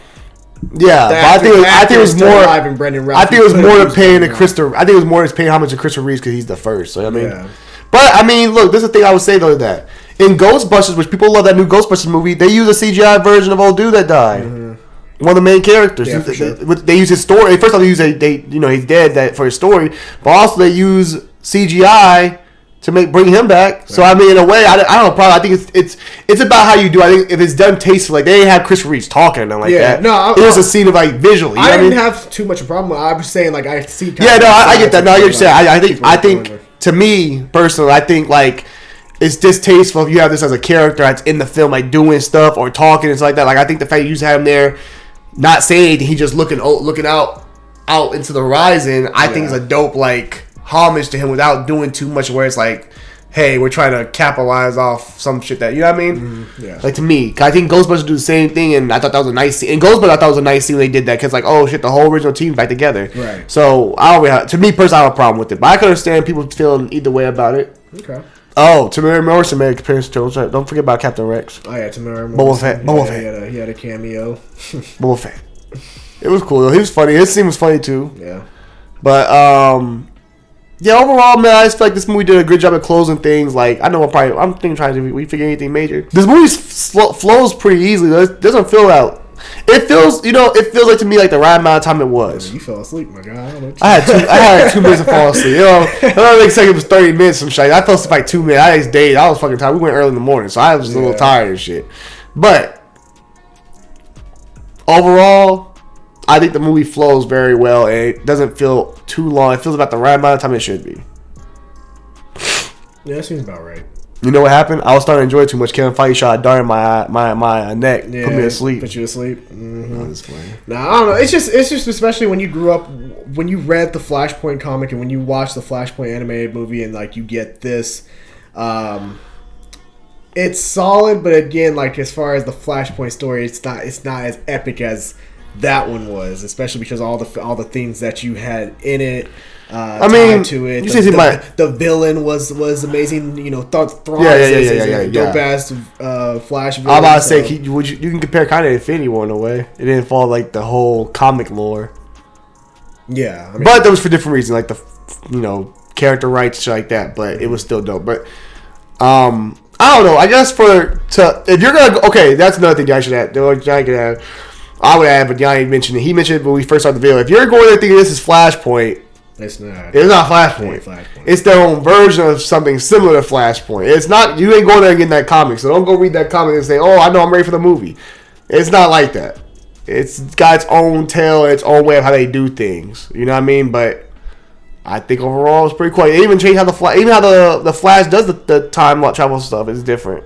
Yeah, but I think it was more. I think it was more to paying to Christopher. I think it was more to paying homage to Christopher Reeves because he's the first. So I mean, yeah. But I mean, look, this is the thing I would say though, that in Ghostbusters, which people love that new Ghostbusters movie, they use a CGI version of old dude that died. Mm-hmm. One of the main characters. Yeah, for sure. They use his story. First off, they he's dead for his story, but also they use CGI to bring him back. Right. So I mean, in a way, I don't know. Probably, I think it's about how you do. I think if it's done tastefully, like they didn't have Christopher Reeves talking and like that. No, it was a scene of like visually. I didn't have too much of a problem with it. I was saying like I see. Yeah, no, I get that. No, you're saying. I think to me personally, I think like it's distasteful if you have this as a character that's in the film, like doing stuff or talking and stuff like that. Like I think the fact you just have him there, not saying anything, he just looking out into the horizon. I think is a dope like homage to him without doing too much. Where it's like, hey, we're trying to capitalize off some shit that, you know what I mean? Mm-hmm. Yeah. Like to me, I think Ghostbusters do the same thing, and I thought that was a nice scene. In Ghostbusters, I thought it was a nice scene when they did that, because like, oh shit, the whole original team's back together. Right. So I don't really to me personally, I have a problem with it, but I can understand people feeling either way about it. Okay. Oh, Tamara Morrison made a appearance to him. Don't forget about Captain Rex. Oh yeah, Tamara Morrison. Boba Fett. He had a cameo. Boba Fett. It was cool though. He was funny. His scene was funny too. Yeah. But yeah, overall, man, I just feel like this movie did a good job at closing things. Like, I know I'm thinking trying to figure anything major. This movie flows pretty easily. It doesn't feel out. It feels like to me like the right amount of time it was. You fell asleep, my guy. I had 2 minutes to fall asleep. You know, I don't think it was 30 minutes some shit. I fell asleep like 2 minutes. I just dated. I was fucking tired. We went early in the morning, so I was just a little tired and shit. But overall, I think the movie flows very well, and it doesn't feel too long. It feels about the right amount of time it should be. Yeah, that seems about right. You know what happened? I was starting to enjoy it too much. Kevin Feige shot a dart in my neck, put me to sleep. Put you to sleep. Mm-hmm. No, that's funny. Nah, I don't know. It's just especially when you grew up, when you read the Flashpoint comic and when you watch the Flashpoint animated movie, and like you get this. It's solid, but again, like as far as the Flashpoint story, it's not as epic as that one was, especially because all the things that you had in it. I mean, to it. The villain was amazing. You know, Thrawn is dope ass Flash villain. I'm about to say, you can compare kind of Infinity War in a way. It didn't follow like the whole comic lore. Yeah, I mean, but that was for different reasons, like the character rights, shit like that. But it was still dope. But I don't know. I guess if you're gonna that's another thing I should add. I would add, but Yanni mentioned it. He mentioned it when we first started the video. If you're going to think this is Flashpoint, It's not. It's not Flashpoint. Flashpoint. It's their own version of something similar to Flashpoint. It's not. You ain't going there and getting that comic, so don't go read that comic and say, "Oh, I know I'm ready for the movie." It's not like that. It's got its own tale, its own way of how they do things. You know what I mean? But I think overall it's pretty cool. It even changed how the Flash does the time travel stuff is different.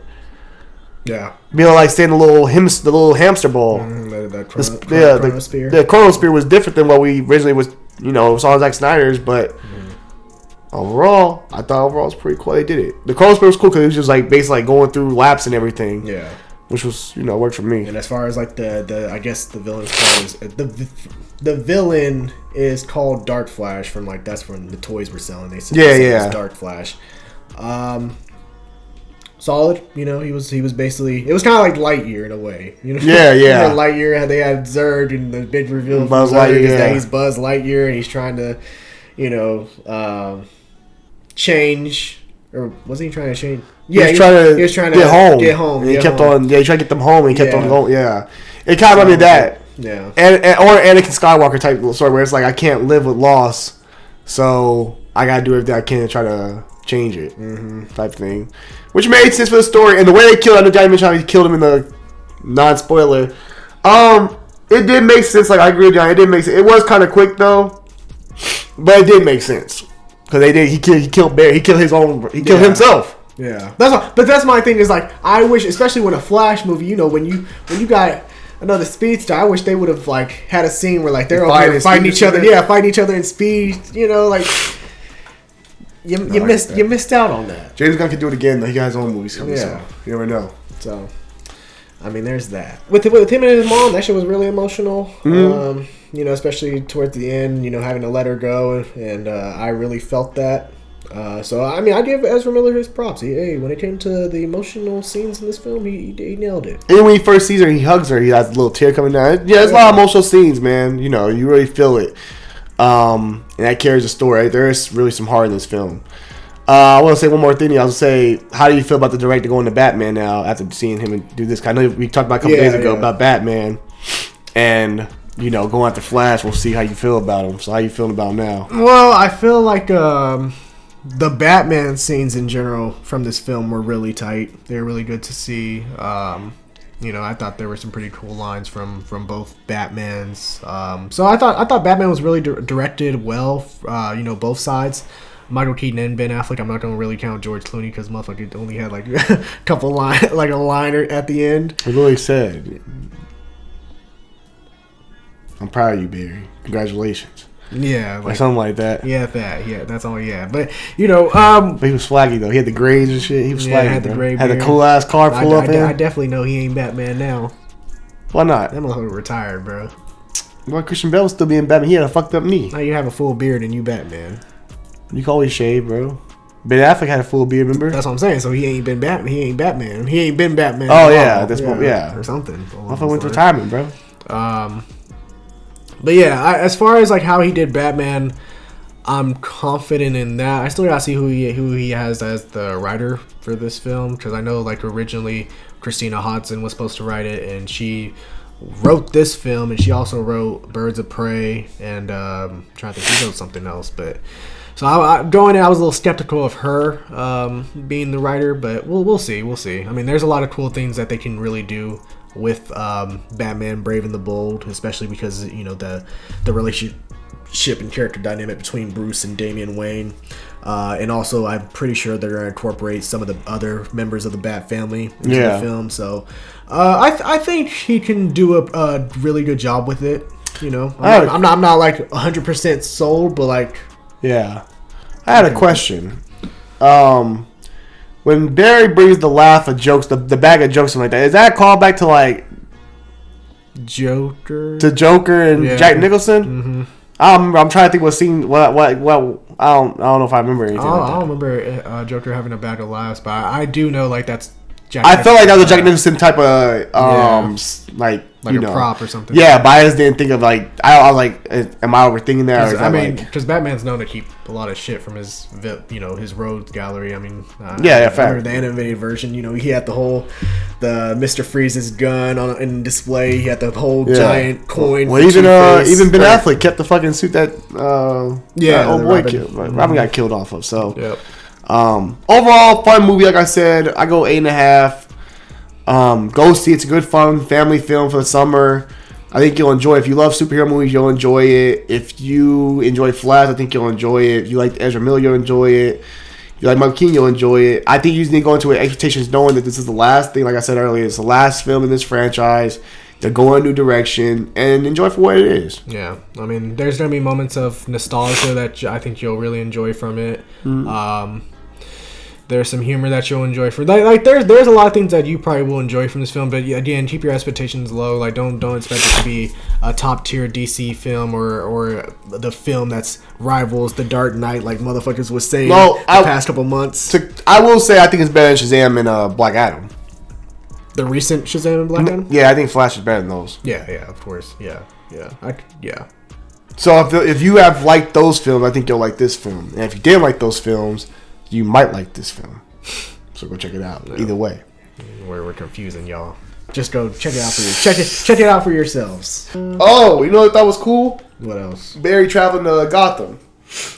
Yeah. You know, like saying the little hamster ball. The Chronosphere. The Chronosphere was different than what we originally was. You know, saw Zack Snyder's, but overall, I thought overall it was pretty cool. They did it. The Chronosphere was cool because it was just like basically like going through laps and everything. Yeah. Which was, worked for me. And as far as like the I guess the villain's called is the villain is called Dark Flash from like that's when the toys were selling. They said it was Dark Flash. Solid, he was basically it was kind of like Lightyear in a way, Yeah. Lightyear, they had Zurg and the big reveal of Buzz Zurg Lightyear, is that he's Buzz Lightyear and he's trying to, change, or wasn't he trying to change? Yeah, he was trying to get home. And he kept on. Yeah, he tried to get them home. And he kept on going. Yeah, it kind of reminded me of that. Yeah, or Anakin Skywalker type story where it's like I can't live with loss, so I gotta do everything I can to try to change it, type thing, which made sense for the story and the way they killed. I know Johnny mentioned how he killed him in the non-spoiler. It did make sense. Like I agree with Johnny, it did make sense. It was kind of quick though, but it did make sense because they did. He killed Barry. He killed his own. He killed himself. Yeah, that's my thing. Is like I wish, especially when a Flash movie, when you got another speedster, I wish they would have like had a scene where like they're over here fighting each other. Yeah, fighting each other in speed. Like you missed out on that. James Gunn could do it again. Though. He got his own movies coming. So you never know. So I mean, there's that. With him and his mom, that shit was really emotional. Mm-hmm. Especially towards the end. Having to let her go, and I really felt that. So I mean, I give Ezra Miller his props. When it came to the emotional scenes in this film, he nailed it. And when he first sees her, he hugs her. He has a little tear coming down. Yeah, there's a lot of emotional scenes, man. You really feel it. And that carries the story. There is really some heart in this film. I want to say one more thing. I was going to say, how do you feel about the director going to Batman now after seeing him do this? I know we talked about a couple days ago about Batman, and going after Flash. We'll see how you feel about him. So how you feeling about him now? Well, I feel like the Batman scenes in general from this film were really tight. They were really good to see. I thought there were some pretty cool lines from both Batmans. So I thought Batman was really directed well. Both sides, Michael Keaton and Ben Affleck. I'm not going to really count George Clooney because motherfucker only had like a couple line, like a liner at the end. He really said, "I'm proud of you, Barry. Congratulations." Yeah, or something like that. Yeah, that's all. Yeah, but but he was swaggy though. He had the grades and shit. He was swaggy. Had the gray had a cool ass car pull up in. I definitely know he ain't Batman now. Why not? That motherfucker retired, bro. Well, Christian Bale was still being Batman. He had a fucked up knee. Now you have a full beard and you Batman. You can always shave, bro. Ben Affleck had a full beard, remember? That's what I'm saying. So he ain't been Batman. He ain't Batman. He ain't been Batman. Oh yeah, or something. I went to retirement, bro. But yeah, as far as like how he did Batman, I'm confident in that. I still gotta see who he has as the writer for this film, because I know like originally Christina Hodson was supposed to write it, and she wrote this film, and she also wrote Birds of Prey, and trying to think she wrote something else. But so I going in, I was a little skeptical of her being the writer, but we'll see. I mean, there's a lot of cool things that they can really do with Batman Brave and the Bold, especially because the relationship and character dynamic between Bruce and Damian Wayne, and also I'm pretty sure they're going to incorporate some of the other members of the Bat family into the film. So I think he can do a really good job with it. I'm not like 100% sold, but like I had a question. When Barry brings the laugh of jokes, the bag of jokes and like that, is that a callback to like Joker? To Joker and Jack Nicholson? Mm-hmm. I'm trying to think what scene. What I don't know if I remember anything. I don't remember Joker having a bag of laughs, but I do know like that's I felt like that was a Jack Nicholson type of like a prop or something. Yeah, but I just didn't think of like I was like, am I overthinking that? I mean, because Batman's known to keep a lot of shit from his his rogues gallery. I mean, fact. The animated version, he had the Mr. Freeze's gun in display. He had the whole giant coin. Well, even Ben Affleck kept the fucking suit that old boy Robin got killed off of. So overall, fun movie. Like I said, I go 8.5. Go see it. It's a good, fun family film for the summer. I think you'll enjoy it. If you love superhero movies, you'll enjoy it. If you enjoy Flash, I think you'll enjoy it. If you like Ezra Miller, you'll enjoy it. If you like Michael Keaton, you'll enjoy it. I think you just need to go into it expectations knowing that this is the last thing. Like I said earlier, it's the last film in this franchise. They're going a new direction and enjoy it for what it is. Yeah. I mean, there's going to be moments of nostalgia that I think you'll really enjoy from it. Mm-hmm. There's some humor that you'll enjoy for there's a lot of things that you probably will enjoy from this film, but again, keep your expectations low. Like don't expect it to be a top tier DC film or the film that's rivals The Dark Knight like motherfuckers was saying the past couple months. I will say I think it's better than Shazam and Black Adam. The recent Shazam and Black Adam? Yeah, I think Flash is better than those. Yeah, of course. Yeah. So if you have liked those films, I think you'll like this film. And if you didn't like those films, you might like this film. So go check it out. Yeah. Either way. We're confusing y'all. Just go check it out for check it out for yourselves. Oh, you know what I thought was cool? What else? Barry traveling to Gotham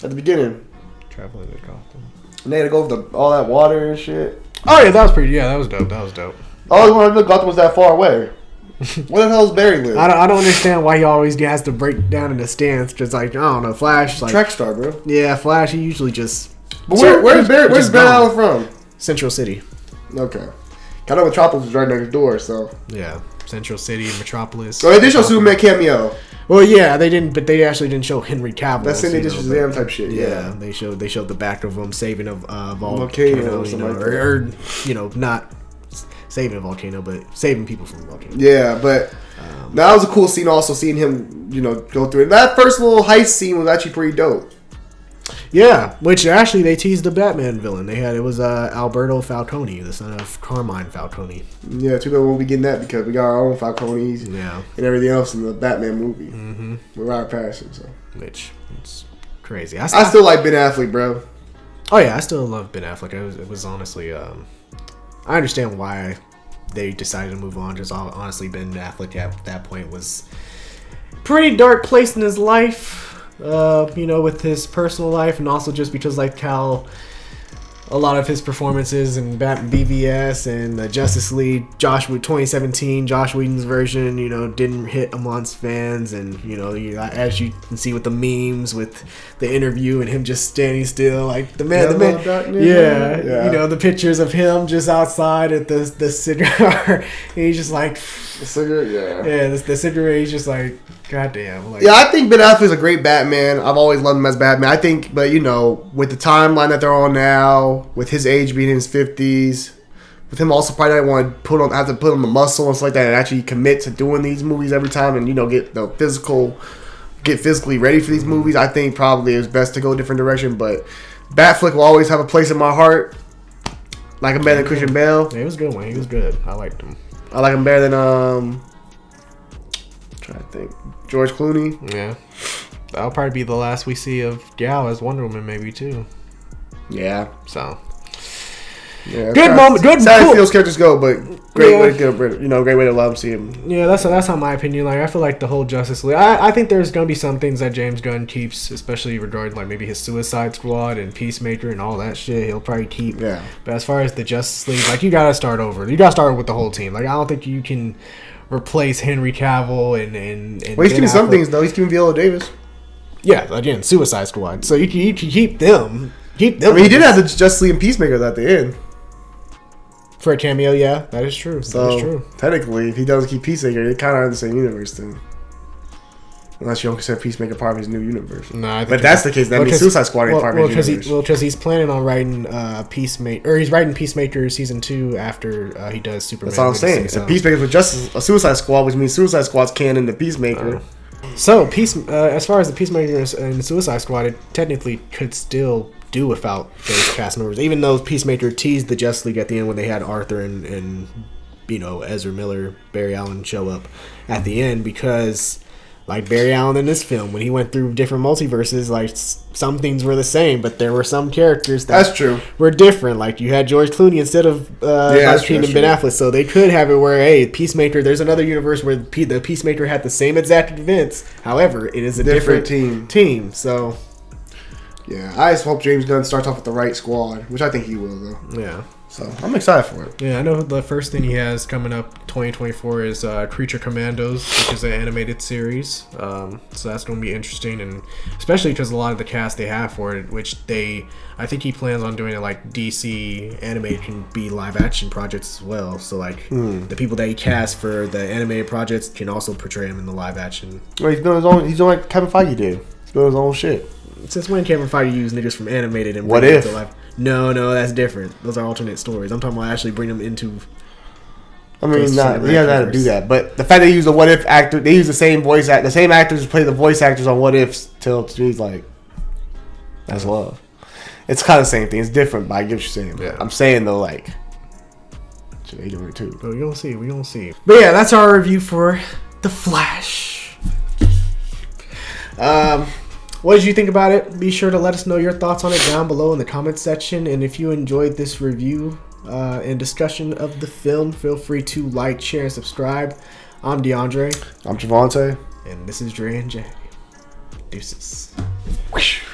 at the beginning. Traveling to Gotham. And they had to go over all that water and shit. Oh yeah, that was pretty. Yeah, that was dope. I always wanted to know Gotham was that far away. Where the hell is Barry live? I don't understand why he always has to break down in a stance. Just like I don't know, Flash. Like, track star, bro. Yeah, Flash. He usually just. But where's Barry Allen from? Central City. Okay. I know Metropolis is right next door, so. Yeah, Central City and Metropolis. So they did show Superman cameo. Well, yeah, they didn't, but they actually didn't show Henry Cavill. That's in just Shazam type shit. Yeah, they showed the back of him saving a volcano, or not saving a volcano, but saving people from the volcano. Yeah, but that was a cool scene. Also, seeing him, go through it. That first little heist scene was actually pretty dope. Yeah, which actually they teased the Batman villain. It was Alberto Falcone, the son of Carmine Falcone. Yeah, too bad we won't be getting that because we got our own Falcones and everything else in the Batman movie with Robert Pattinson. So, which it's crazy. I still like Ben Affleck, bro. Oh yeah, I still love Ben Affleck. It was honestly, I understand why they decided to move on. Just honestly, Ben Affleck at that point was pretty dark place in his life. With his personal life, and also just because like how a lot of his performances in BVS and the Justice League, 2017, Josh Whedon's version, didn't hit amongst fans, and as you can see with the memes, with the interview and him just standing still, like the man, the pictures of him just outside at the cigar, and he's just like the cigarette, the cigarette, he's just like. Goddamn. I think Ben Affleck is a great Batman. I've always loved him as Batman. I think, but with the timeline that they're on now, with his age being in his 50s, with him also probably not want to have to put on the muscle and stuff like that, and actually commit to doing these movies every time, and get physically ready for these movies. I think probably it's best to go a different direction. But Batfleck will always have a place in my heart. Like him better than Christian Bale. Yeah, he was good, man. He was good. I liked him. I like him better than trying to think. George Clooney. Yeah. That'll probably be the last we see of Gal as Wonder Woman, maybe, too. Yeah. So. Yeah. Good moment. Good. Sad to see those characters go, but great way to get great way to love them, see him. Yeah, that's how my opinion. Like, I feel like the whole Justice League. I think there's gonna be some things that James Gunn keeps, especially regarding like maybe his Suicide Squad and Peacemaker and all that shit. He'll probably keep. Yeah. But as far as the Justice League, like you gotta start over. You gotta start with the whole team. Like I don't think you can replace Henry Cavill and well, he's keeping some things though. He's keeping Viola Davis. Yeah, again, Suicide Squad. So you can keep them. Keep them. I mean, he did have the Justice League and Peacemaker at the end. For a cameo, yeah, that is true. So, that is true. Technically, if he doesn't keep Peacemaker, they kind of are in the same universe then. Unless you don't consider Peacemaker part of his new universe. No, I think but if that's the case, that means Suicide Squad ain't part of his universe. Because he's planning on writing Peacemaker, or he's writing Peacemaker season 2 after he does Superman. That's all I'm saying. So Peacemaker's with just a Suicide Squad, which means Suicide Squad's canon to Peacemaker. So as far as the Peacemaker and Suicide Squad, it technically could still do without those cast members. Even though Peacemaker teased the Justice League at the end when they had Arthur and Ezra Miller, Barry Allen show up at the end, because like Barry Allen in this film, when he went through different multiverses, like some things were the same, but there were some characters that's true were different. Like you had George Clooney instead of Michael Keaton and Ben Affleck, so they could have it where, hey, Peacemaker, there's another universe where the Peacemaker had the same exact events. However, it is a different team. So yeah, I just hope James Gunn starts off with the right squad, which I think he will though. Yeah. So I'm excited for it. Yeah, I know the first thing he has coming up 2024 is Creature Commandos, which is an animated series. So that's going to be interesting, and especially because a lot of the cast they have for it, which I think he plans on doing it like DC animated can be live action projects as well. So like the people that he cast for the animated projects can also portray him in the live action. Well, he's doing his own. He's doing like Kevin Feige did. He's doing his own shit. Since when Kevin Feige used niggas from animated and What If? To live? No, that's different. Those are alternate stories. I'm talking about actually bring them into. I mean, he doesn't have to do that. But the fact they use the What If actor, they use the same voice the same actors play the voice actors on What Ifs till he's like, that's love. It's kind of the same thing. It's different, but I get what you're saying. Yeah. I'm saying though, like, they doing it too. But we gonna see. But yeah, that's our review for The Flash. What did you think about it? Be sure to let us know your thoughts on it down below in the comments section. And if you enjoyed this review and discussion of the film, feel free to like, share, and subscribe. I'm DeAndre. I'm Javante. And this is Dre and Jay. Deuces. Whoosh.